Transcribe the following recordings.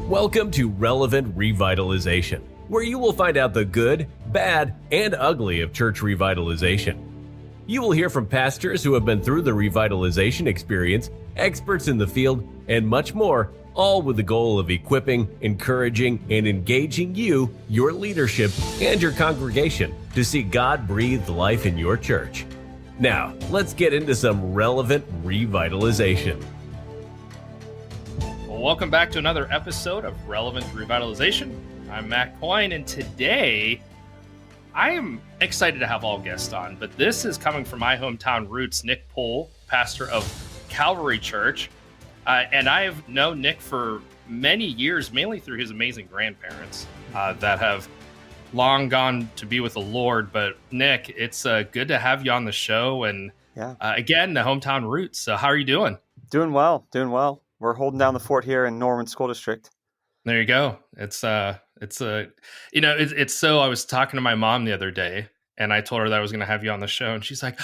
Welcome to Relevant Revitalization, where you will find out the good, bad, and ugly of church revitalization. You will hear from pastors who have been through the revitalization experience, experts in the field, and much more, all with the goal of equipping, encouraging, and engaging you, your leadership, and your congregation to see God breathe life in your church. Now, let's get into some relevant revitalization. Welcome back to another episode of Relevant Revitalization. I'm Matt Coyne, and today I am excited to have all guests on, but this is coming from my hometown roots, Nick Poole, pastor of Calvary Church. And I have known Nick for many years, mainly through his amazing grandparents that have long gone to be with the Lord. But Nick, it's good to have you on the show. And again, the hometown roots. So how are you doing? Doing well. We're holding down the fort here in Norman School District. There you go. It's so I was talking to my mom the other day and I told her that I was going to have you on the show and she's like,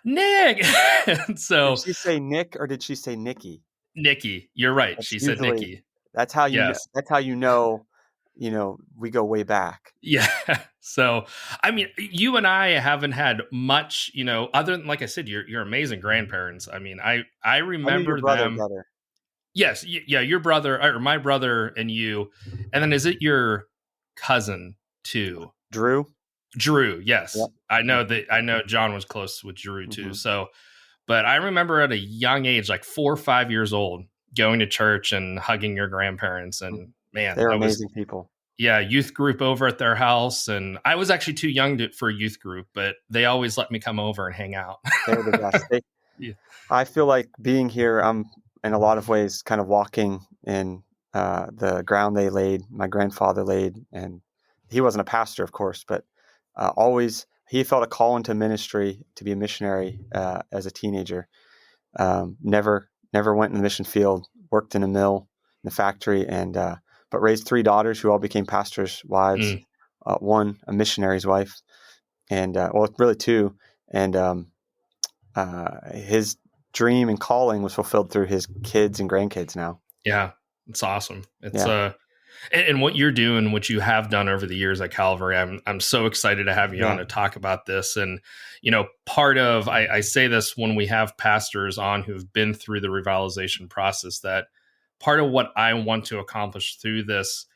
Nick. And so did she say Nick or did she say Nikki? Nikki, you're right. That's she said Nikki. That's how you know, we go way back. Yeah. So, I mean, you and I haven't had much, other than, like I said, your amazing grandparents. I mean, I remember your brother them. Better. Yes. Yeah. Your brother or my brother and you. And then is it your cousin too? Drew. Yes. Yep. I know John was close with Drew too. Mm-hmm. So, but I remember at a young age, like 4 or 5 years old, going to church and hugging your grandparents. And man, they're amazing people. Yeah. Youth group over at their house. And I was actually too young for a youth group, but they always let me come over and hang out. They're the best. I feel like being here, I'm in a lot of ways kind of walking in the ground they laid, my grandfather laid. And he wasn't a pastor, of course, but always he felt a call into ministry to be a missionary as a teenager. Never went in the mission field, worked in a mill, in the factory, and but raised 3 daughters who all became pastors' wives. One, a missionary's wife, and really 2. And his dream and calling was fulfilled through his kids and grandkids now. Yeah, it's awesome. And what you're doing, what you have done over the years at Calvary, I'm so excited to have you on to talk about this. And, part of, I say this when we have pastors on who've been through the revitalization process, that part of what I want to accomplish through this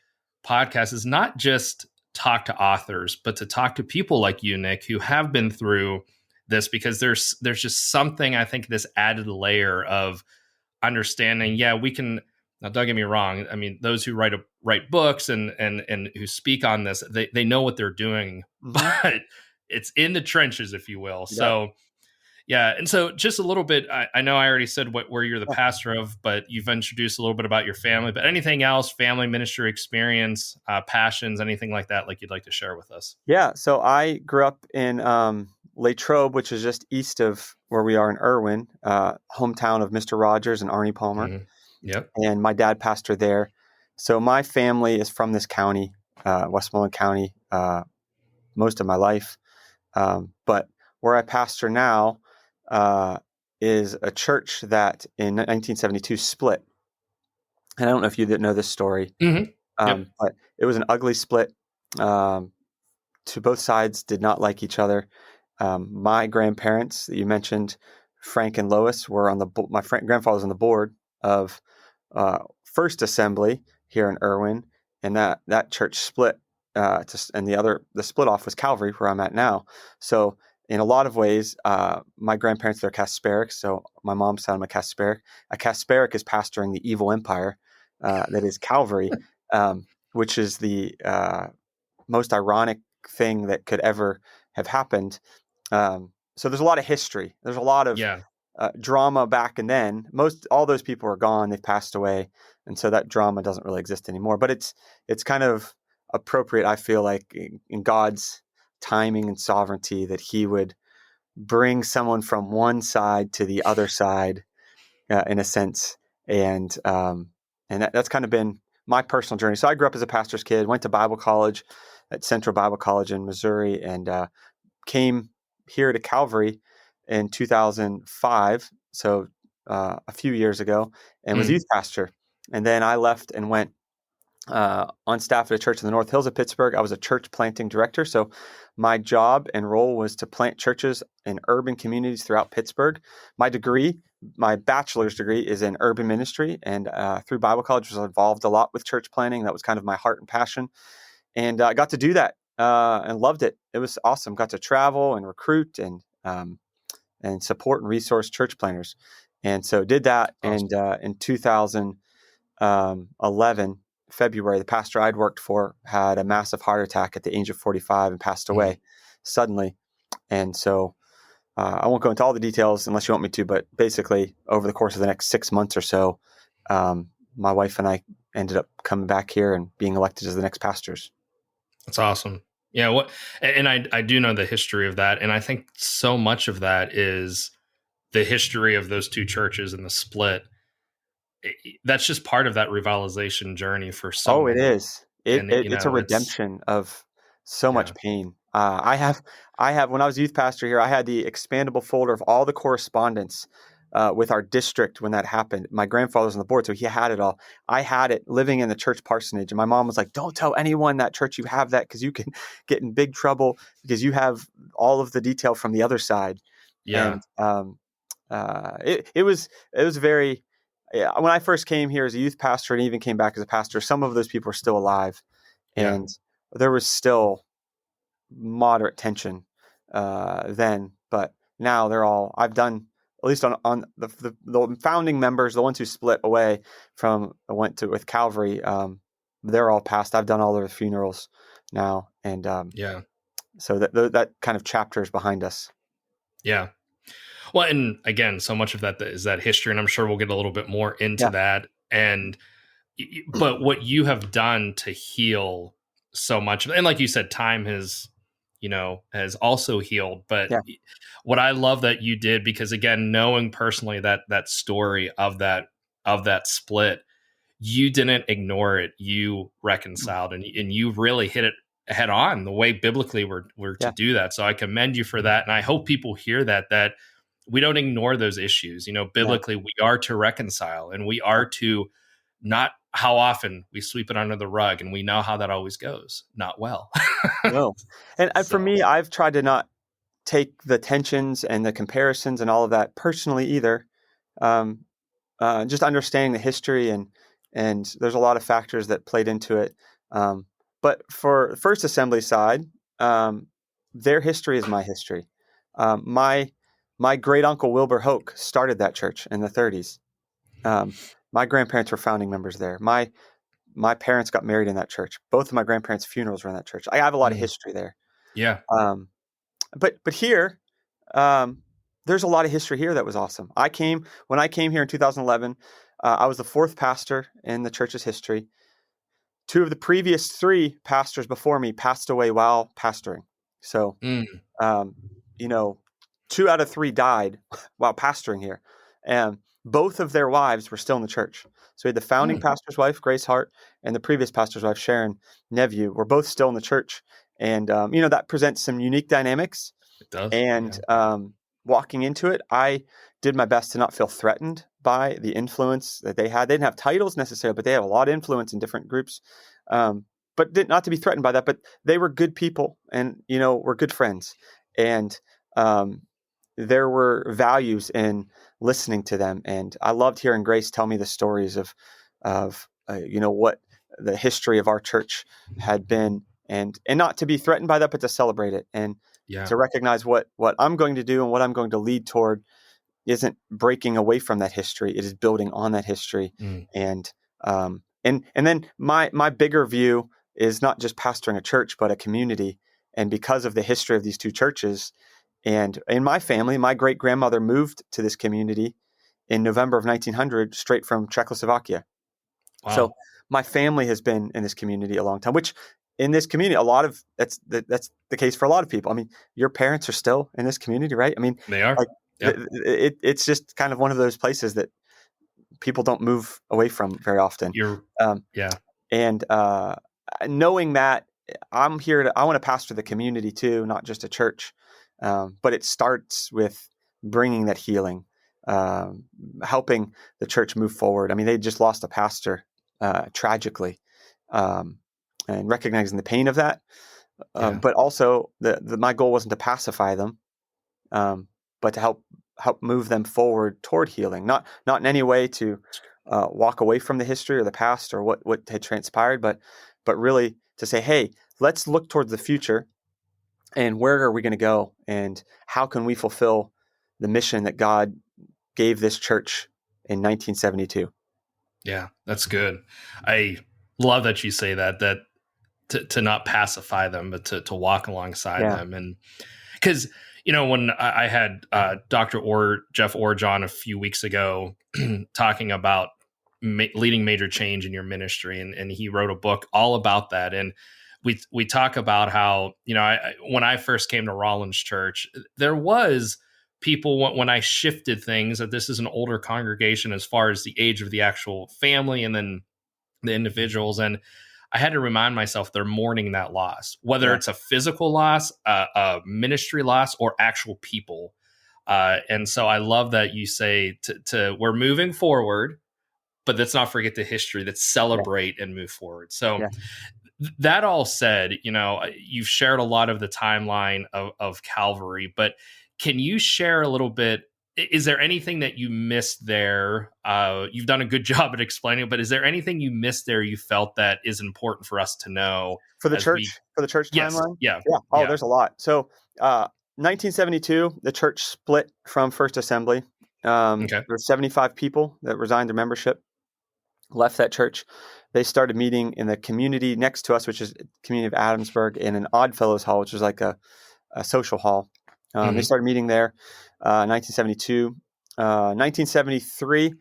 podcast is not just talk to authors, but to talk to people like you, Nick, who have been through this, because there's just something, I think, this added layer of understanding. Yeah, we can. Now, don't get me wrong. I mean, those who write books and who speak on this, they know what they're doing, but it's in the trenches, if you will. Yeah. So, yeah. And so just a little bit, I know I already said where you're the pastor of, but you've introduced a little bit about your family, but anything else, family ministry experience, passions, anything like that, like you'd like to share with us? Yeah. So I grew up in Latrobe, which is just east of where we are in Irwin, hometown of Mr. Rogers and Arnie Palmer. Mm-hmm. Yep. And my dad pastored there. So my family is from this county, Westmoreland County, most of my life. But where I pastor now is a church that in 1972 split. And I don't know if you didn't know this story, Mm-hmm. But it was an ugly split. To both sides did not like each other. My grandparents that you mentioned, Frank and Lois, were on my grandfather was on the board of First Assembly here in Irwin, and that church split. And the split off was Calvary, where I'm at now. So in a lot of ways, my grandparents, they're Casparic. So my mom's side, I'm a Casparic. A Casparic is pastoring the evil empire that is Calvary, which is the most ironic thing that could ever have happened. So there's a lot of history. There's a lot of drama back and then. All those people are gone. They've passed away. And so that drama doesn't really exist anymore. But it's kind of appropriate, I feel like, in God's timing and sovereignty, that he would bring someone from one side to the other side, in a sense. And that's kind of been my personal journey. So I grew up as a pastor's kid, went to Bible college at Central Bible College in Missouri, and came here to Calvary in 2005, so a few years ago, and was youth pastor. And then I left and went on staff at a church in the North Hills of Pittsburgh. I was a church planting director. So my job and role was to plant churches in urban communities throughout Pittsburgh. My bachelor's degree is in urban ministry, and through Bible college was involved a lot with church planting. That was kind of my heart and passion. And I got to do that and loved it. It was awesome. Got to travel and recruit and support and resource church planters. And so did that. Awesome. And in 2011, February, the pastor I'd worked for had a massive heart attack at the age of 45 and passed away suddenly. And so I won't go into all the details unless you want me to, but basically over the course of the next 6 months or so, my wife and I ended up coming back here and being elected as the next pastors. That's awesome. Yeah. And I do know the history of that. And I think so much of that is the history of those two churches and the split. That's just part of that revitalization journey for some. Oh, it is. It's a redemption of so much pain. I have, when I was youth pastor here, I had the expandable folder of all the correspondence with our district when that happened. My grandfather was on the board, so he had it all. I had it living in the church parsonage, and my mom was like, "Don't tell anyone that church you have that, because you can get in big trouble because you have all of the detail from the other side." Yeah. And it was very. When I first came here as a youth pastor and even came back as a pastor, some of those people are still alive, and there was still moderate tension then, but now they're all. I've done, at least on the founding members, the ones who split away from went to with Calvary. They're all passed. I've done all their funerals now, and so that kind of chapter is behind us. Yeah. Well, and again, so much of that is that history, and I'm sure we'll get a little bit more into that. But what you have done to heal so much, and like you said, time has also healed. But what I love that you did, because again, knowing personally that story of that split, you didn't ignore it. You reconciled, and you really hit it head on the way biblically we're to do that. So I commend you for that, and I hope people hear that we don't ignore those issues. Biblically, we are to reconcile, and we are to not how often we sweep it under the rug, and we know how that always goes. Not well. No. And for me, I've tried to not take the tensions and the comparisons and all of that personally either. Just understanding the history and there's a lot of factors that played into it. But for First Assembly side, their history is my history. My great uncle Wilbur Hoke started that church in the 30s. My grandparents were founding members there. My parents got married in that church. Both of my grandparents' funerals were in that church. I have a lot of history there. Yeah. But here, there's a lot of history here that was awesome. When I came here in 2011, I was the fourth pastor in the church's history. Two of the previous three pastors before me passed away while pastoring. So, 2 out of 3 died while pastoring here. And both of their wives were still in the church. So we had the founding pastor's wife, Grace Hart, and the previous pastor's wife, Sharon Nephew, were both still in the church. And, that presents some unique dynamics. It does. And walking into it, I did my best to not feel threatened by the influence that they had. They didn't have titles necessarily, but they had a lot of influence in different groups. But not to be threatened by that, but they were good people and, were good friends. And there were values in listening to them. And I loved hearing Grace tell me the stories of what the history of our church had been, and not to be threatened by that, but to celebrate it and to recognize what I'm going to do and what I'm going to lead toward isn't breaking away from that history. It is building on that history. And then my bigger view is not just pastoring a church, but a community. And because of the history of these two churches, and in my family, my great-grandmother moved to this community in November of 1900, straight from Czechoslovakia. Wow. So my family has been in this community a long time, which in this community, that's the case for a lot of people. I mean, your parents are still in this community, right? I mean, they are. It's just kind of one of those places that people don't move away from very often. And knowing that I'm here I want to pastor the community too, not just a church. But it starts with bringing that healing, helping the church move forward. I mean, they just lost a pastor tragically and recognizing the pain of that. Yeah. But also, my goal wasn't to pacify them, but to help move them forward toward healing. Not in any way to walk away from the history or the past or what had transpired, but really to say, hey, let's look towards the future, and where are we going to go, and how can we fulfill the mission that God gave this church in 1972. Yeah, that's good. I love that you say that to not pacify them, but to walk alongside them. And because, when I had Dr. Jeff Orge on a few weeks ago talking about leading major change in your ministry, and he wrote a book all about that. And we talk about how, when I first came to Rollins Church, there was people, when I shifted things, that this is an older congregation as far as the age of the actual family and then the individuals. And I had to remind myself they're mourning that loss, whether it's a physical loss, a ministry loss, or actual people. And so I love that you say to we're moving forward, but let's not forget the history, let's celebrate and move forward. So that all said, you've shared a lot of the timeline of Calvary, but can you share a little bit? Is there anything that you missed there? You've done a good job at explaining it, but is there anything you missed there you felt that is important for us to know for the church timeline? Yeah. Oh, there's a lot. So 1972, the church split from First Assembly. There were 75 people that resigned their membership, left that church. They started meeting in the community next to us, which is community of Adamsburg, in an Oddfellows Hall, which was like a social hall. They started meeting there 1972. 1973,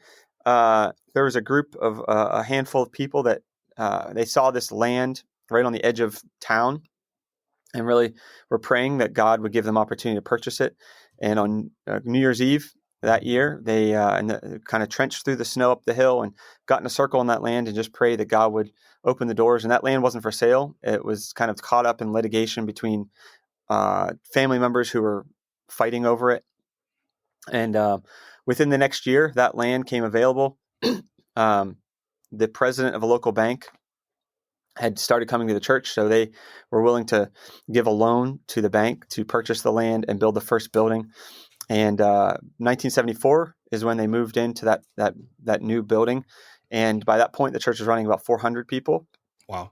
there was a group of a handful of people that they saw this land right on the edge of town and really were praying that God would give them opportunity to purchase it. And on New Year's Eve that year, they kind of trenched through the snow up the hill and got in a circle on that land and just prayed that God would open the doors. And that land wasn't for sale. It was kind of caught up in litigation between family members who were fighting over it. And within the next year, that land came available. The president of a local bank had started coming to the church, so they were willing to give a loan to the bank to purchase the land and build the first building. And 1974 is when they moved into that new building. And by that point, the church was running about 400 people. Wow.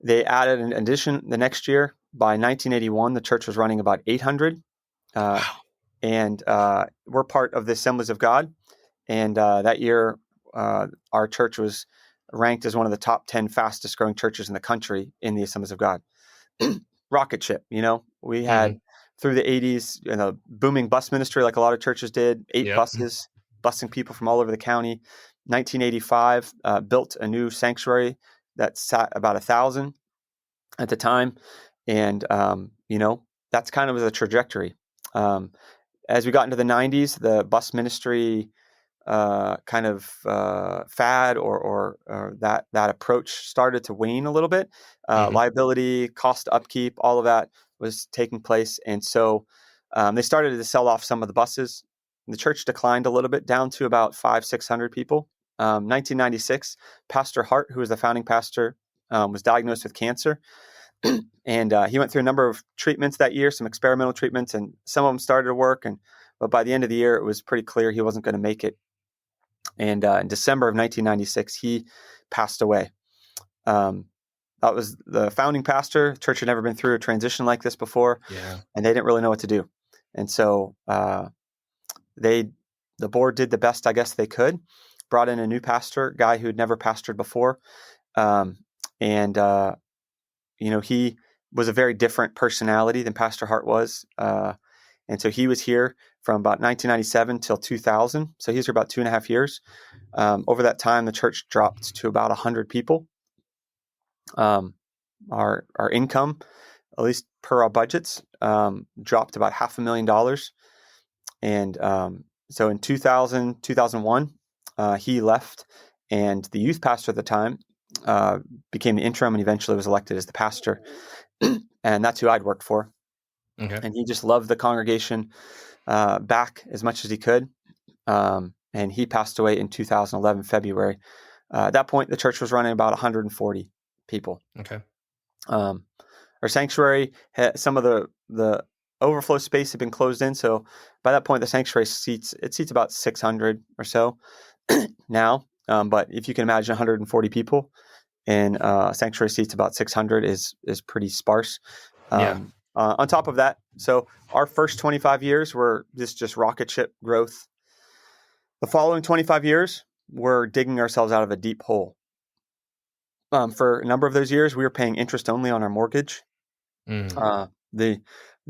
They added an addition the next year. By 1981, the church was running about 800. Wow. And we're part of the Assemblies of God. And that year, our church was ranked as one of the top 10 fastest growing churches in the country in the Assemblies of God. Rocket ship, we had through the 80s, booming bus ministry like a lot of churches did, 8 buses, busing people from all over the county. 1985, built a new sanctuary that sat about 1,000 at the time. And, that's kind of the trajectory. As we got into the 90s, the bus ministry kind of fad or that approach started to wane a little bit. Liability, cost upkeep, all of that was taking place. And so they started to sell off some of the buses. The church declined a little bit down to about 500-600 people. 1996, Pastor Hart, who was the founding pastor, was diagnosed with cancer. And he went through a number of treatments that year, some experimental treatments, and some of them started to work. But by the end of the year, it was pretty clear he wasn't going to make it. And in December of 1996, he passed away. That was the founding pastor. The church had never been through a transition like this before, and they didn't really know what to do. And so the board did the best, I guess, they could. Brought in a new pastor, guy who had never pastored before, he was a very different personality than Pastor Hart was. And so he was here from about 1997 till 2000. So he was here about 2.5 years. Over that time, the church dropped to about 100 people. Our income, at least per our budgets, dropped about $500,000. And so in 2001, he left, and the youth pastor at the time became the interim and eventually was elected as the pastor. And that's who I'd worked for. Okay. And he just loved the congregation back as much as he could. And he passed away in 2011, February. At that point, the church was running about 140 people. Okay. Our sanctuary, some of the overflow space had been closed in, so by that point, the sanctuary seats about 600 or so now. But if you can imagine 140 people and sanctuary seats about 600 is pretty sparse. Yeah. On top of that, so our first 25 years were just rocket ship growth. The following 25 years, we're digging ourselves out of a deep hole. For a number of those years, we were paying interest only on our mortgage. The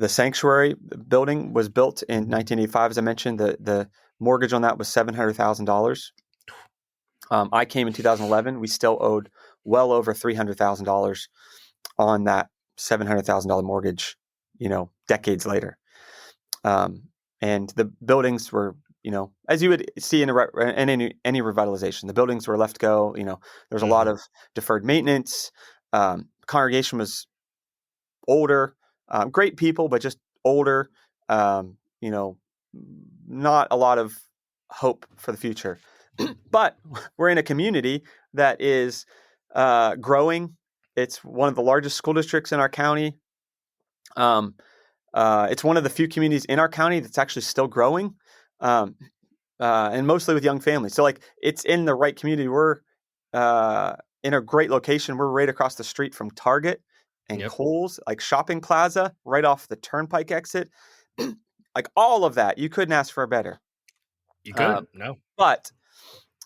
sanctuary building was built in 1985, as I mentioned. The mortgage on that was $700,000. I came in 2011. We still owed well over $300,000 on that $700,000 mortgage, decades later. And the buildings were, as you would see in any revitalization, the buildings were left go. There was a lot of deferred maintenance. Congregation was older, great people, but just older. Not a lot of hope for the future. But we're in a community that is growing. It's one of the largest school districts in our county. It's one of the few communities in our county that's actually still growing, and mostly with young families. So, it's in the right community. We're in a great location. We're right across the street from Target and Kohl's, shopping plaza, right off the Turnpike exit. All of that, you couldn't ask for better. You could, no. But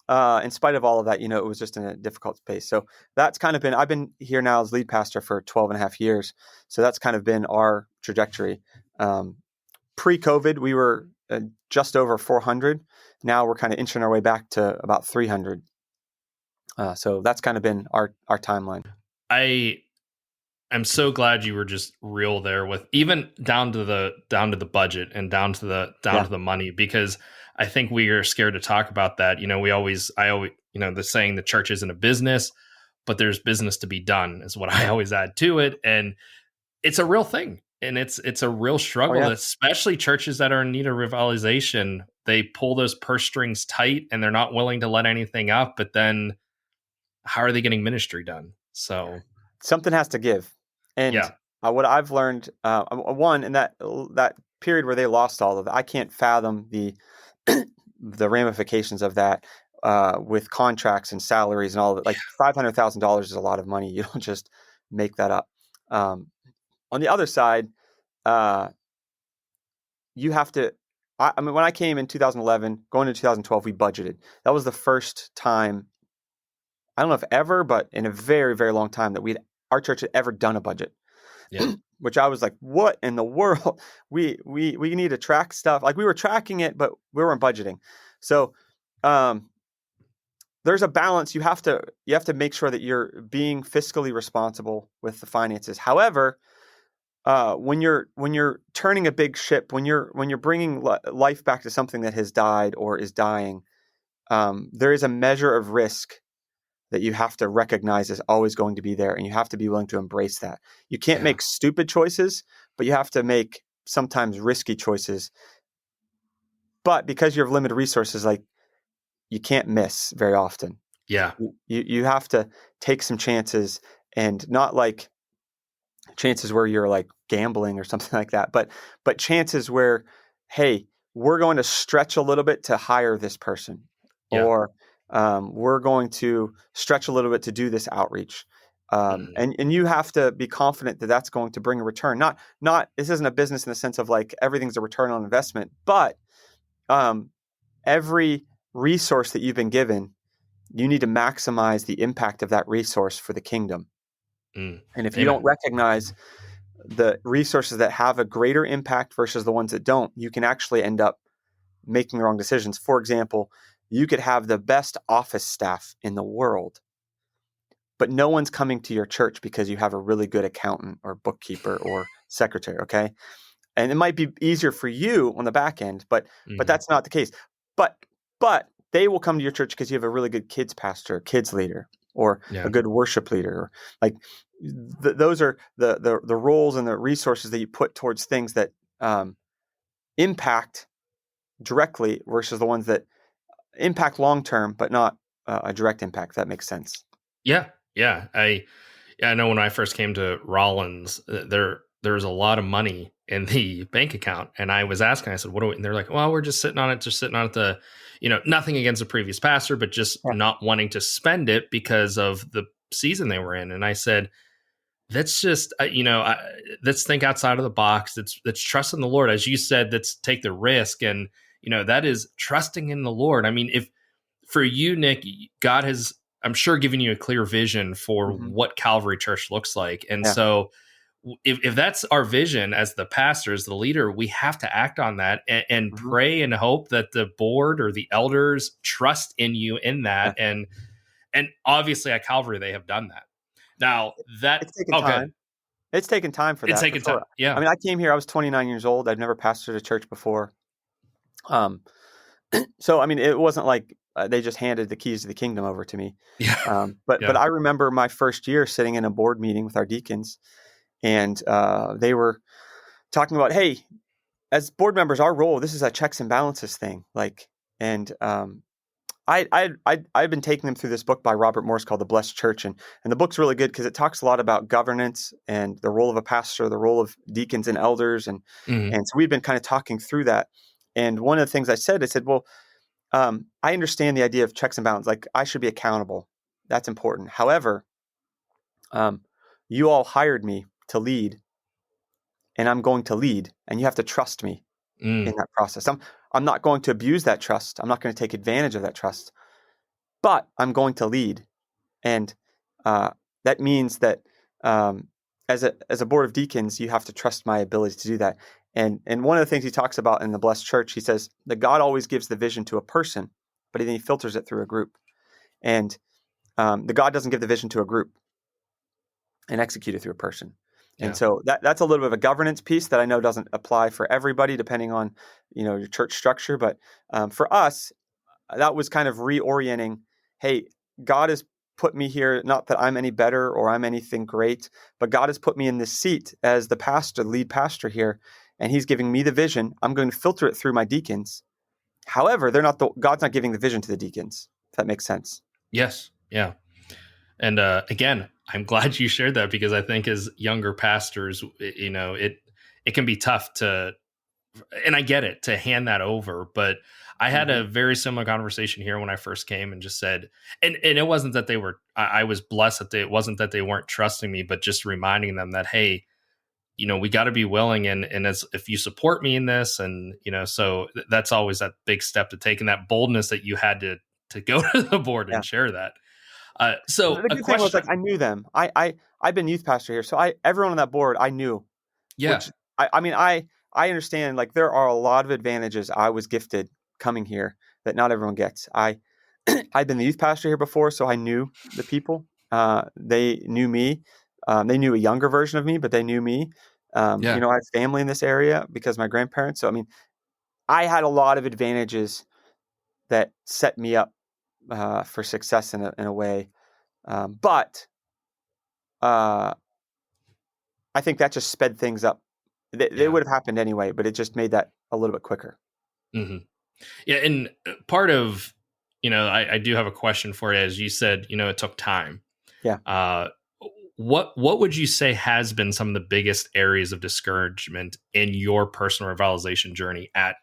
in spite of all of that, it was just in a difficult space. So that's kind of been, I've been here now as lead pastor for 12 and a half years. So that's kind of been our trajectory. Pre-COVID, we were just over 400. Now we're kind of inching our way back to about 300. So that's kind of been our timeline. I'm so glad you were just real there with even down to the budget and down to the money, because I think we are scared to talk about that. I always, the saying the church isn't a business, but there's business to be done is what I always add to it. And it's a real thing. And it's a real struggle, especially churches that are in need of revitalization. They pull those purse strings tight and they're not willing to let anything up, but then how are they getting ministry done? So something has to give. And what I've learned, one, in that period where they lost all of it, I can't fathom the ramifications of that with contracts and salaries and all of it. $500,000 is a lot of money. You don't just make that up. On the other side, you have to. When I came in 2011, going into 2012, we budgeted. That was the first time, I don't know if ever, but in a very, very long time that our church had ever done a budget. Yeah. Which I was like, what in the world? We need to track stuff. We were tracking it, but we weren't budgeting. So there's a balance. You have to make sure that you're being fiscally responsible with the finances. However, when you're turning a big ship, when you're bringing life back to something that has died or is dying, there is a measure of risk that you have to recognize is always going to be there, and you have to be willing to embrace that. You can't make stupid choices, but you have to make sometimes risky choices. But because you have limited resources, you can't miss very often. Yeah. You have to take some chances, and not chances where you're gambling or something like that, but chances where, hey, we're going to stretch a little bit to hire this person, or we're going to stretch a little bit to do this outreach. And you have to be confident that that's going to bring a return. Not this isn't a business in the sense of everything's a return on investment, but every resource that you've been given, you need to maximize the impact of that resource for the kingdom. And if you don't recognize the resources that have a greater impact versus the ones that don't, you can actually end up making the wrong decisions. For example, you could have the best office staff in the world, but no one's coming to your church because you have a really good accountant or bookkeeper or secretary, okay? And it might be easier for you on the back end, but that's not the case. But they will come to your church because you have a really good kids pastor, kids leader, or a good worship leader. Those are the roles and the resources that you put towards things that impact directly versus the ones that impact long term, but not a direct impact. If that makes sense. Yeah. I know when I first came to Rollins, there's a lot of money in the bank account. And I was asking, I said, what do we, and they're like, well, we're just sitting on it, the, nothing against the previous pastor, but just not wanting to spend it because of the season they were in. And I said, let's just, let's think outside of the box. Let's trust in the Lord. As you said, let's take the risk. And, that is trusting in the Lord. I mean, if for you, Nick, God has, I'm sure, given you a clear vision for what Calvary Church looks like. And so if that's our vision as the pastor, as the leader, we have to act on that and pray and hope that the board or the elders trust in you in that. And obviously at Calvary, they have done that. Now that it's taken time. It's taken time for that. It's taken time. Yeah. I mean, I came here, I was 29 years old. I've never pastored a church before. So, I mean, it wasn't like they just handed the keys to the kingdom over to me. Yeah. But I remember my first year sitting in a board meeting with our deacons, and they were talking about, hey, as board members, our role, this is a checks and balances thing. I've been taking them through this book by Robert Morse called The Blessed Church. And the book's really good because it talks a lot about governance and the role of a pastor, the role of deacons and elders. And so we've been kind of talking through that. And one of the things I said, well, I understand the idea of checks and balances. Like, I should be accountable. That's important. However, you all hired me to lead, and I'm going to lead, and you have to trust me in that process. I'm not going to abuse that trust. I'm not going to take advantage of that trust, but I'm going to lead. And that means that as a board of deacons, you have to trust my ability to do that. And one of the things he talks about in The Blessed Church, he says that God always gives the vision to a person, but then he filters it through a group. And the God doesn't give the vision to a group and execute it through a person. And so that's a little bit of a governance piece that I know doesn't apply for everybody, depending on, your church structure. But for us, that was kind of reorienting. Hey, God has put me here, not that I'm any better or I'm anything great, but God has put me in this seat as the pastor, lead pastor here, and he's giving me the vision. I'm going to filter it through my deacons. However, God's not giving the vision to the deacons, if that makes sense. Yes. Yeah. And again, I'm glad you shared that, because I think as younger pastors, it can be tough to, and I get it, to hand that over. But I had a very similar conversation here when I first came and just said, and it wasn't that they were, I was blessed that it wasn't that they weren't trusting me, but just reminding them that, hey, we got to be willing. And as if you support me in this, and, so that's always that big step to take, and that boldness that you had to go to the board and share that. So the good thing was, like, I knew them. I've been youth pastor here, so everyone on that board I knew. Yeah. Which, I understand. Like, there are a lot of advantages I was gifted coming here that not everyone gets. I've been the youth pastor here before, so I knew the people. They knew me. They knew a younger version of me, but they knew me. I have family in this area because of my grandparents. So, I mean, I had a lot of advantages that set me up for success in a way. But I think that just sped things up. They would have happened anyway, but it just made that a little bit quicker. Mm-hmm. Yeah. And part of, I do have a question for you. As you said, it took time. Yeah. What would you say has been some of the biggest areas of discouragement in your personal revitalization journey at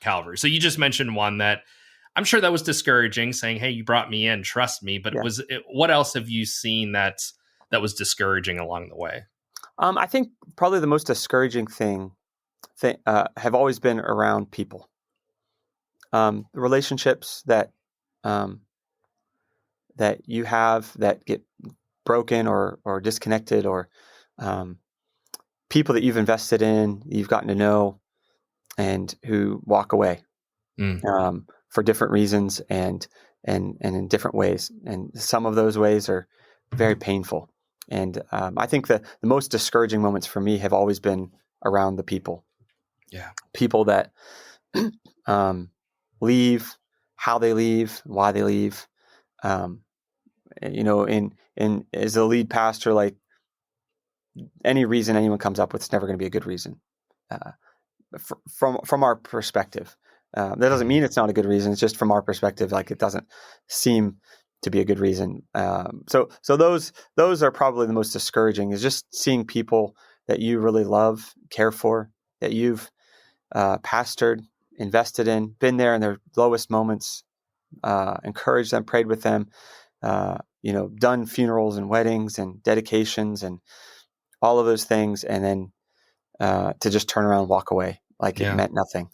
Calvary? So you just mentioned one that I'm sure that was discouraging, saying, hey, you brought me in, trust me. But what else have you seen that was discouraging along the way? I think probably the most discouraging thing have always been around people. The relationships that you have that get broken or disconnected, or people that you've invested in, you've gotten to know, and who walk away for different reasons and in different ways. And some of those ways are very painful. And I think the most discouraging moments for me have always been around the people. Yeah. People that leave, how they leave, why they leave. In as a lead pastor, like, any reason anyone comes up with, it's never going to be a good reason from our perspective. That doesn't mean it's not a good reason. It's just from our perspective, like, it doesn't seem to be a good reason. So those are probably the most discouraging, is just seeing people that you really love, care for, that you've pastored, invested in, been there in their lowest moments, encouraged them, prayed with them, done funerals and weddings and dedications and all of those things, and then to just turn around and walk away like it meant nothing.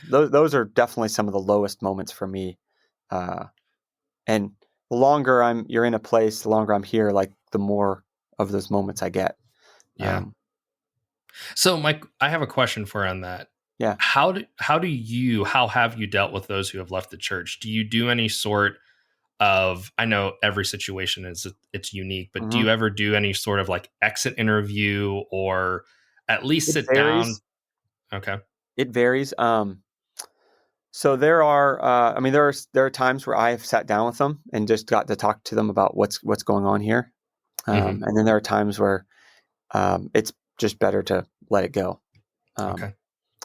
Those are definitely some of the lowest moments for me. And the longer you're in a place, the longer I'm here, like the more of those moments I get. Yeah. So Mike, I have a question for you on that. Yeah. How have you dealt with those who have left the church? Do you do any sort of, I know every situation it's unique, but do you ever do any sort of like exit interview, or at least sit down? Okay. It varies. So there are, there are times where I have sat down with them and just got to talk to them about what's going on here. And then there are times where it's just better to let it go. Okay.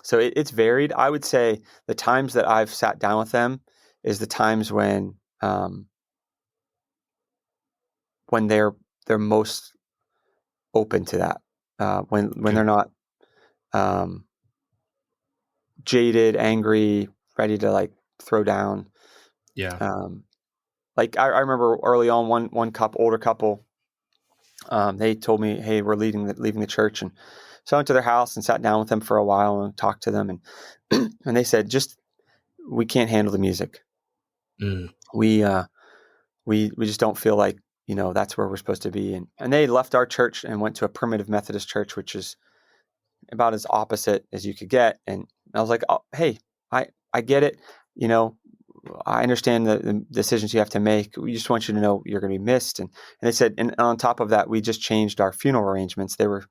So it's varied. I would say the times that I've sat down with them is the times when they're most open to that. When they're not jaded, angry, ready to like throw down. Yeah. Like I remember early on, one older couple, they told me, "Hey, we're leaving the church," and so I went to their house and sat down with them for a while and talked to them, and and they said, we can't handle the music. We just don't feel like that's where we're supposed to be, and they left our church and went to a primitive Methodist church, which is about as opposite as you could get. And I was like, "Oh, hey, I get it. I understand the decisions you have to make. We just want you to know you're going to be missed." And they said, and on top of that, we just changed our funeral arrangements. They were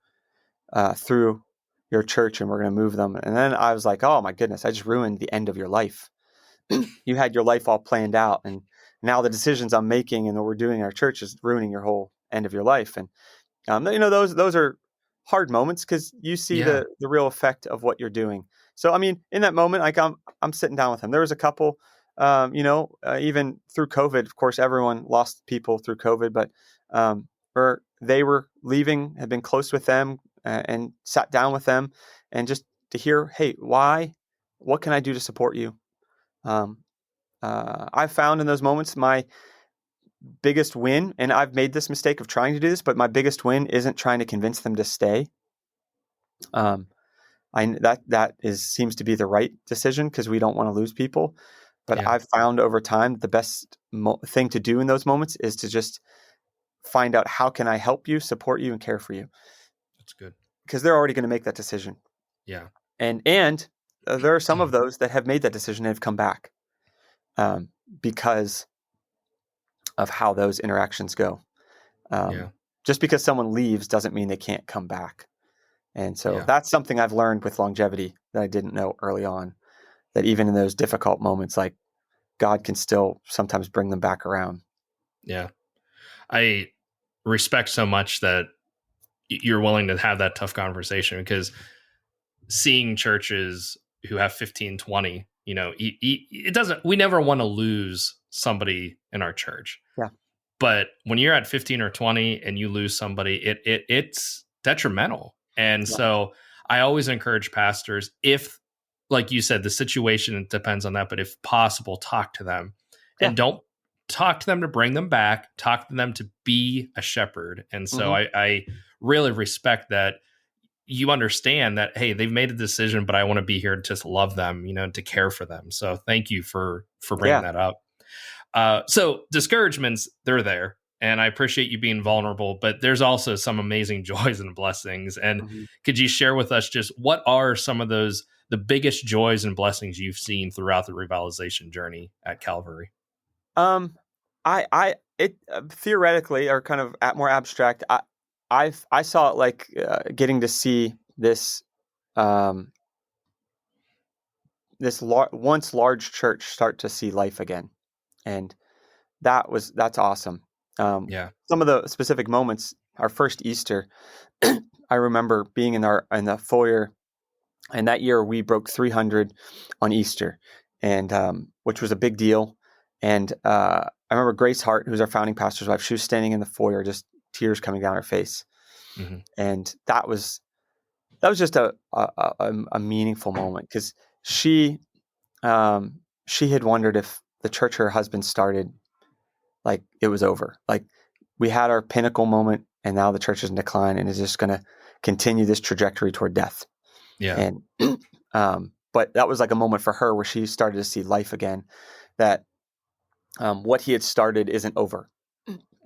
through your church, and we're going to move them. And then I was like, oh my goodness, I just ruined the end of your life. You had your life all planned out, and now the decisions I'm making and what we're doing in our church is ruining your whole end of your life. And those are hard moments, because you see the real effect of what you're doing. So I mean, in that moment, like I'm sitting down with them. There was a couple, even through COVID. Of course, everyone lost people through COVID, but where they were leaving, had been close with them, and sat down with them, and just to hear, hey, why? What can I do to support you? I found in those moments my biggest win, and I've made this mistake of trying to do this, but my biggest win isn't trying to convince them to stay. That seems to be the right decision, because we don't want to lose people. But I've found over time the best thing to do in those moments is to just find out, how can I help you, support you, and care for you? That's good, because they're already going to make that decision. Yeah, and there are some of those that have made that decision and have come back because of how those interactions go. Just because someone leaves doesn't mean they can't come back. And so that's something I've learned with longevity that I didn't know early on, that even in those difficult moments, like God can still sometimes bring them back around. Yeah. I respect so much that you're willing to have that tough conversation, because seeing churches who have 15, 20, it doesn't, we never want to lose somebody in our church. Yeah. But when you're at 15 or 20 and you lose somebody, it's detrimental. And so I always encourage pastors, if, like you said, the situation depends on that, but if possible, talk to them and don't talk to them to bring them back, talk to them to be a shepherd. And so I really respect that you understand that, hey, they've made a decision, but I want to be here to just love them, to care for them. So thank you for bringing that up. So discouragements, they're there. And I appreciate you being vulnerable, but there's also some amazing joys and blessings. And could you share with us just what are some of those, the biggest joys and blessings you've seen throughout the revitalization journey at Calvary? It theoretically, or kind of more abstract, I saw it like getting to see this once large church start to see life again, and that's awesome. Some of the specific moments, our first Easter, I remember being in the foyer, and that year we broke 300 on Easter, and which was a big deal. And I remember Grace Hart, who's our founding pastor's wife. She was standing in the foyer, just tears coming down her face, and that was just a meaningful moment, because she had wondered if the church her husband started, like, it was over. Like, we had our pinnacle moment, and now the church is in decline and is just going to continue this trajectory toward death. Yeah. And but that was like a moment for her where she started to see life again, that what he had started isn't over.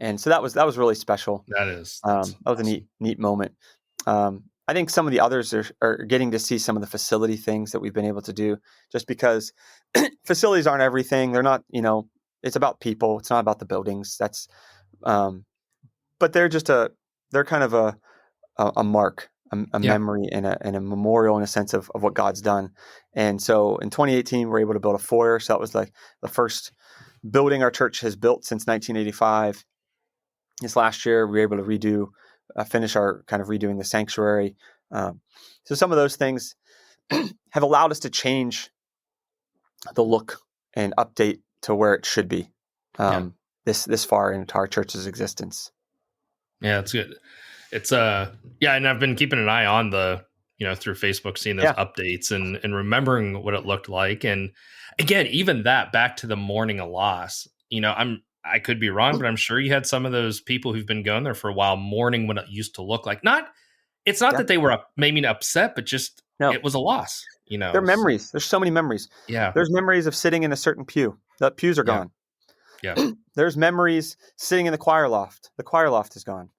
And so that was really special. That was awesome. A neat moment. I think some of the others are getting to see some of the facility things that we've been able to do, just because facilities aren't everything. They're not, it's about people. It's not about the buildings. That's, but they're kind of a mark, a memory, and a memorial, in a sense of what God's done. And so in 2018, we're able to build a foyer. So that was like the first building our church has built since 1985. This last year, we were able to finish our kind of redoing the sanctuary. So some of those things have allowed us to change the look and update to where it should be this far into our church's existence. Yeah, it's good. It's and I've been keeping an eye on through Facebook, seeing those updates and remembering what it looked like. And again, even that, back to the mourning a loss, I could be wrong, but I'm sure you had some of those people who've been going there for a while mourning what it used to look like. It's not that they were maybe upset, but just it was a loss. There are memories. There's so many memories. Yeah. There's memories of sitting in a certain pew. The pews are gone. Yeah. There's memories sitting in the choir loft. The choir loft is gone.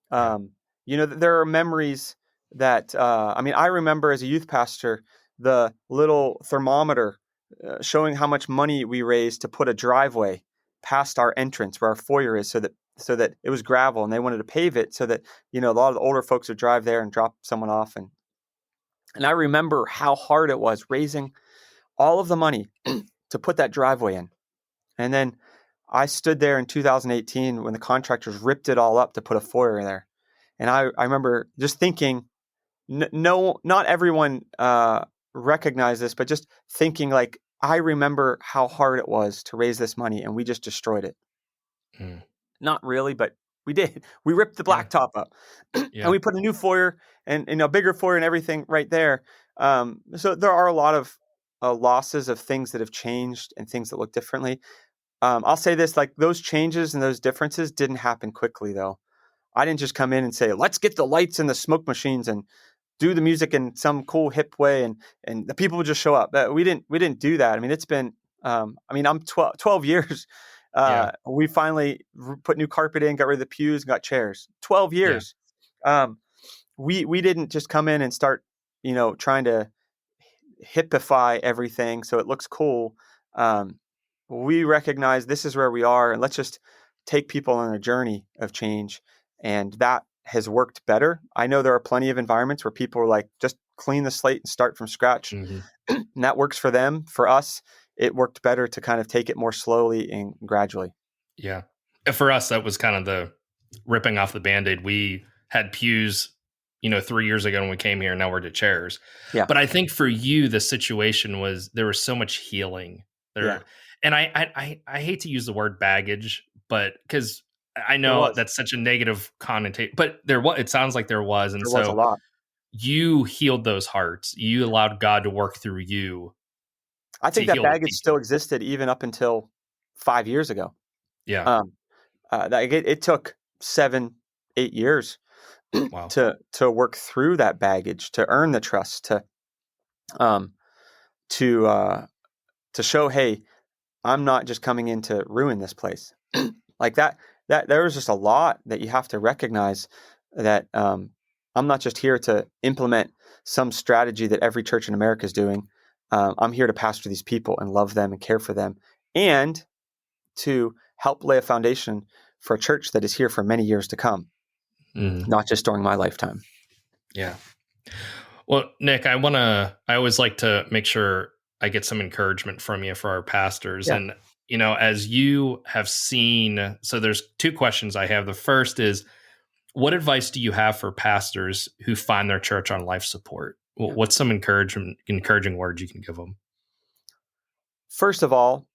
There are memories that, I remember as a youth pastor, the little thermometer showing how much money we raised to put a driveway past our entrance where our foyer is, so that it was gravel, and they wanted to pave it so that, a lot of the older folks would drive there and drop someone off. And I remember how hard it was raising all of the money to put that driveway in. And then I stood there in 2018 when the contractors ripped it all up to put a foyer there. And I remember just thinking, no, not everyone recognized this, but just thinking, like, I remember how hard it was to raise this money, and we just destroyed it. Not really, but we did. We ripped the blacktop up, and we put a new foyer and a bigger foyer and everything right there. So there are a lot of losses of things that have changed and things that look differently. I'll say this, like, those changes and those differences didn't happen quickly, though. I didn't just come in and say, let's get the lights and the smoke machines and do the music in some cool hip way, and the people would just show up. We didn't do that. I mean, it's been, I'm 12 years. We finally put new carpet in, got rid of the pews, and got chairs. 12 years. Yeah. We didn't just come in and start, trying to hippify everything so it looks cool. We recognize this is where we are, and let's just take people on a journey of change. And that has worked better. I know there are plenty of environments where people are like, just clean the slate and start from scratch. And that works for them. For us, it worked better to kind of take it more slowly and gradually. Yeah. For us, that was kind of the ripping off the Band-Aid. We had pews, 3 years ago when we came here, and now we're to chairs. Yeah. But I think for you, the situation was there was so much healing there. Yeah. And I hate to use the word baggage, but because I know that's such a negative connotation, but it sounds like there was. And there was a lot. You healed those hearts. You allowed God to work through you. I think that baggage still existed even up until 5 years ago. Yeah. It took 7-8 years to work through that baggage, to earn the trust, to show, hey, I'm not just coming in to ruin this place. Like that there was just a lot that you have to recognize, that I'm not just here to implement some strategy that every church in America is doing. I'm here to pastor these people and love them and care for them, and to help lay a foundation for a church that is here for many years to come, not just during my lifetime. Yeah. Well, Nick, I always like to make sure I get some encouragement from you for our pastors. Yeah. And, as you have seen, so there's 2 questions I have. The first is, what advice do you have for pastors who find their church on life support? What's some encouraging words you can give them? First of all,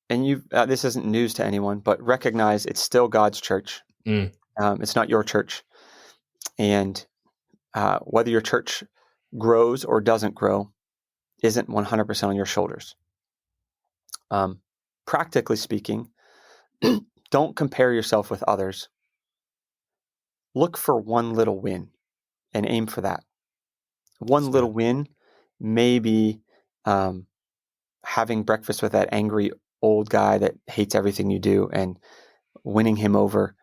and you this isn't news to anyone, but recognize it's still God's church. It's not your church. And whether your church grows or doesn't grow isn't 100% on your shoulders. Practically speaking, don't compare yourself with others. Look for one little win and aim for that. One little win may be having breakfast with that angry old guy that hates everything you do and winning him over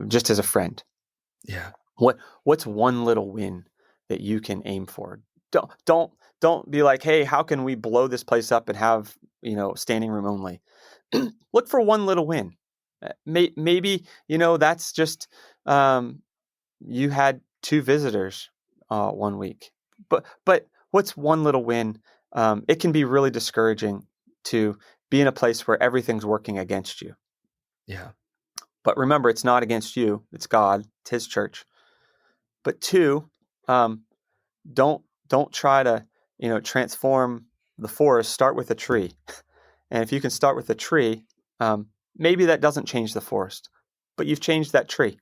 just as a friend. Yeah. What's one little win that you can aim for? Don't be like, hey, how can we blow this place up and have, standing room only? Look for one little win. Maybe, that's just you had 2 visitors 1 week. But what's one little win? It can be really discouraging to be in a place where everything's working against you. Yeah. But remember, it's not against you. It's God. It's His church. But 2, don't try to transform the forest. Start with a tree, and if you can start with a tree, maybe that doesn't change the forest, but you've changed that tree.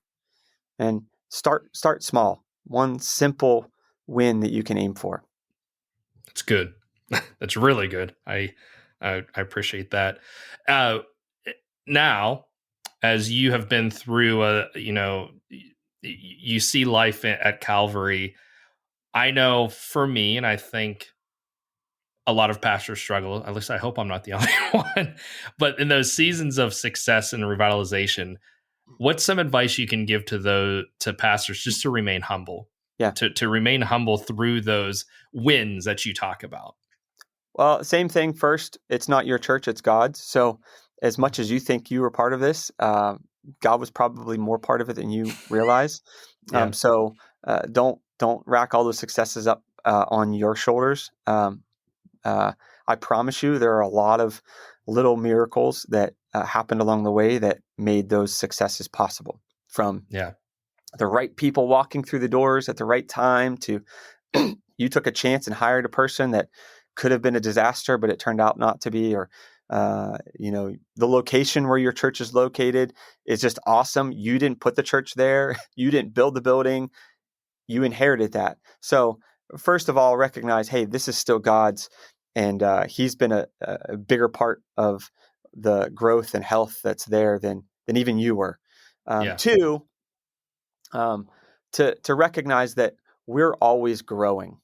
And start small. One simple win that you can aim for. That's good. That's really good. I appreciate that. Now, as you have been through, you see life at Calvary. I know for me, and I think a lot of pastors struggle. At least I hope I'm not the only one. But in those seasons of success and revitalization, what's some advice you can give to pastors just to remain humble? Yeah. To remain humble through those wins that you talk about. Well, same thing. First, it's not your church, it's God's. So as much as you think you were part of this, God was probably more part of it than you realize. Yeah. So don't rack all those successes up on your shoulders. I promise you, there are a lot of little miracles that happened along the way that made those successes possible. From the right people walking through the doors at the right time to you took a chance and hired a person that could have been a disaster, but it turned out not to be. Or the location where your church is located is just awesome. You didn't put the church there. You didn't build the building. You inherited that. So first of all, recognize, hey, this is still God's, and He's been a bigger part of the growth and health that's there than even you were. 2, to recognize that we're always growing,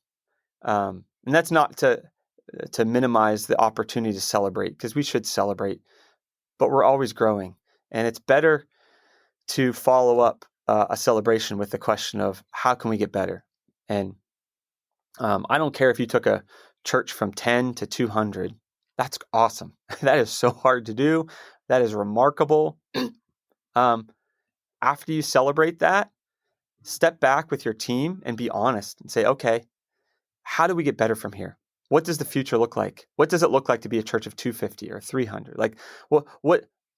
and that's not to minimize the opportunity to celebrate, because we should celebrate, but we're always growing, and it's better to follow up a celebration with the question of how can we get better. And I don't care if you took a church from 10 to 200. That's awesome. That is so hard to do. That is remarkable. After you celebrate that, step back with your team and be honest and say, okay, how do we get better from here? What does the future look like? What does it look like to be a church of 250 or 300? Like,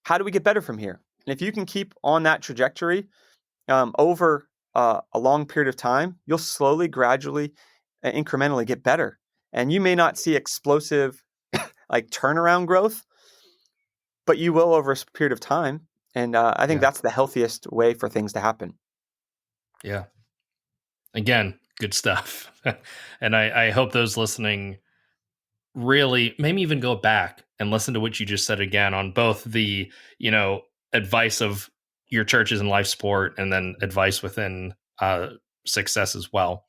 how do we get better from here? And if you can keep on that trajectory over a long period of time, you'll slowly, gradually, incrementally get better. And you may not see explosive like turnaround growth, but you will over a period of time. And I think that's the healthiest way for things to happen. Yeah. Again, good stuff. And I hope those listening really maybe even go back and listen to what you just said again on both the, advice of your churches in life sport and then advice within success as well.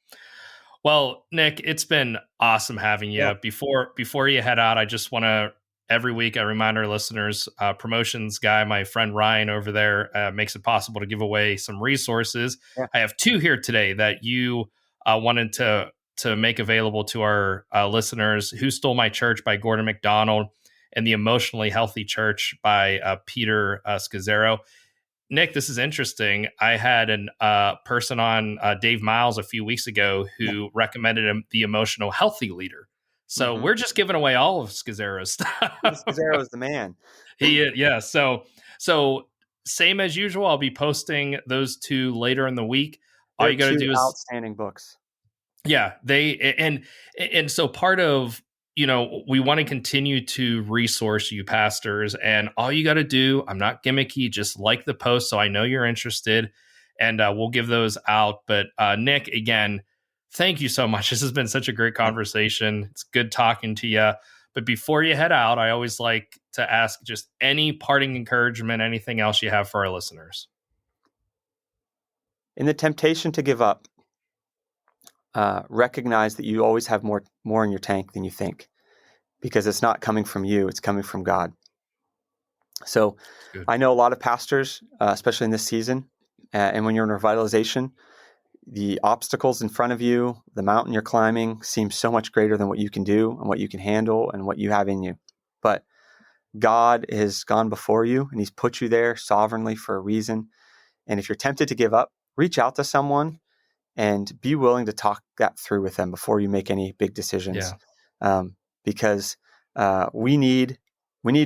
Well, Nick, it's been awesome having you. Yeah. Before you head out, I just want to, every week I remind our listeners, promotions guy, my friend Ryan over there, makes it possible to give away some resources. Yeah. I have 2 here today that you wanted to make available to our listeners: Who Stole My Church by Gordon MacDonald and The Emotionally Healthy Church by Peter Scazzaro. Nick, this is interesting. I had a person on, Dave Miles, a few weeks ago who recommended him The Emotional Healthy Leader. So we're just giving away all of Scazzaro's stuff. Scazzaro is the man. Yeah. So same as usual, I'll be posting those 2 later in the week. All you got to do is outstanding books. Yeah, and so part of we want to continue to resource you pastors, and all you got to do, I'm not gimmicky, just like the post so I know you're interested, and we'll give those out. But Nick, again, thank you so much. This has been such a great conversation. It's good talking to you. But before you head out, I always like to ask just any parting encouragement, anything else you have for our listeners. In the temptation to give up, recognize that you always have more in your tank than you think, because it's not coming from you, it's coming from God. So I know a lot of pastors, especially in this season, and when you're in revitalization, the obstacles in front of you, the mountain you're climbing, seems so much greater than what you can do and what you can handle and what you have in you. But God has gone before you, and he's put you there sovereignly for a reason. And if you're tempted to give up, reach out to someone and be willing to talk that through with them before you make any big decisions. Because we need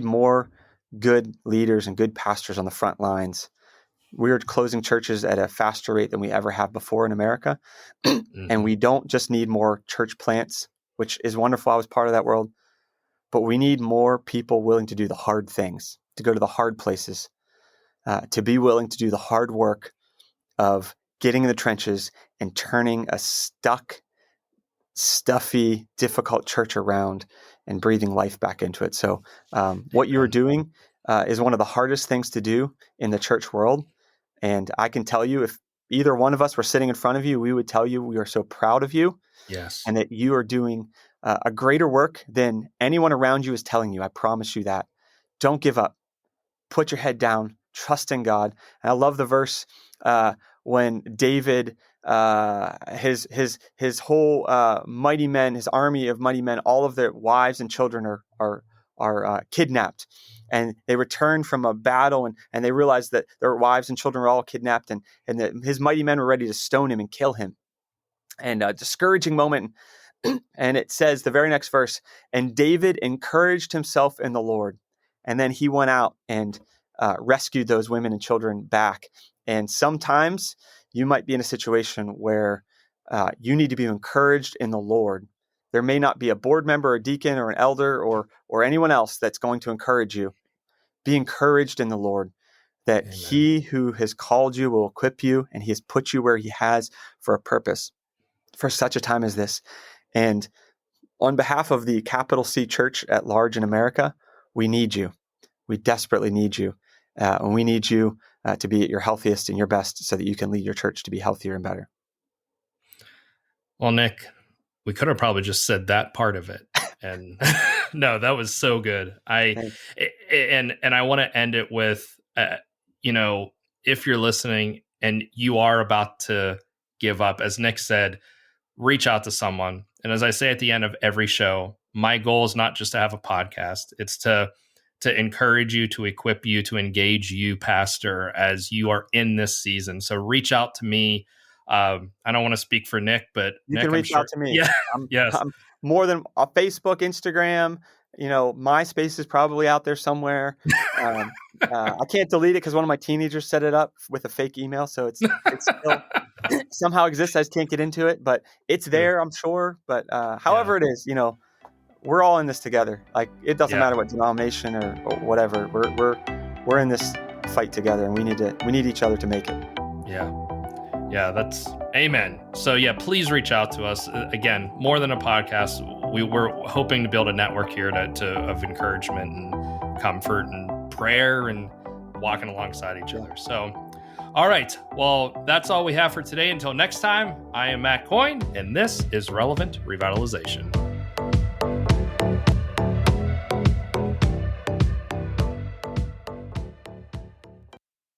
more good leaders and good pastors on the front lines. We're closing churches at a faster rate than we ever have before in America. And we don't just need more church plants, which is wonderful. I was part of that world. But we need more people willing to do the hard things, to go to the hard places, to be willing to do the hard work of getting in the trenches and turning a stuck, stuffy, difficult church around and breathing life back into it. So what you're doing is one of the hardest things to do in the church world. And I can tell you, if either one of us were sitting in front of you, we would tell you we are so proud of you. Yes. And that you are doing a greater work than anyone around you is telling you. I promise you that. Don't give up. Put your head down. Trust in God. And I love the verse when David, his whole mighty men, his army of mighty men, all of their wives and children are kidnapped, and they return from a battle, and they realize that their wives and children are all kidnapped, and that his mighty men were ready to stone him and kill him. And a discouraging moment. And it says, the very next verse, and David encouraged himself in the Lord. And then he went out and rescued those women and children back. And sometimes you might be in a situation where you need to be encouraged in the Lord. There may not be a board member, a deacon, or an elder, or anyone else that's going to encourage you. Be encouraged in the Lord, that Amen. He who has called you will equip you, and he has put you where he has for a purpose, for such a time as this. And on behalf of the capital C church at large in America, we need you. We desperately need you. And we need you to be at your healthiest and your best so that you can lead your church to be healthier and better. Well, Nick, we could have probably just said that part of it. And no, that was so good. And I want to end it with, if you're listening and you are about to give up, as Nick said, reach out to someone. And as I say at the end of every show, my goal is not just to have a podcast. It's to encourage you, to equip you, to engage you, pastor, as you are in this season. So reach out to me. I don't want to speak for Nick, but you Nick, can reach out to me. Yeah. Yes. I'm more than Facebook, Instagram, MySpace is probably out there somewhere. I can't delete it because one of my teenagers set it up with a fake email. So it's still somehow exists. I just can't get into it, but it's there, I'm sure. But however it is, we're all in this together. Like, it doesn't matter what denomination or whatever. We're in this fight together, and we need each other to make it. Yeah, that's amen. So please reach out to us. Again, more than a podcast, we're hoping to build a network here of encouragement and comfort and prayer and walking alongside each other. So, all right. Well, that's all we have for today. Until next time, I am Matt Coyne, and this is Relevant Revitalization.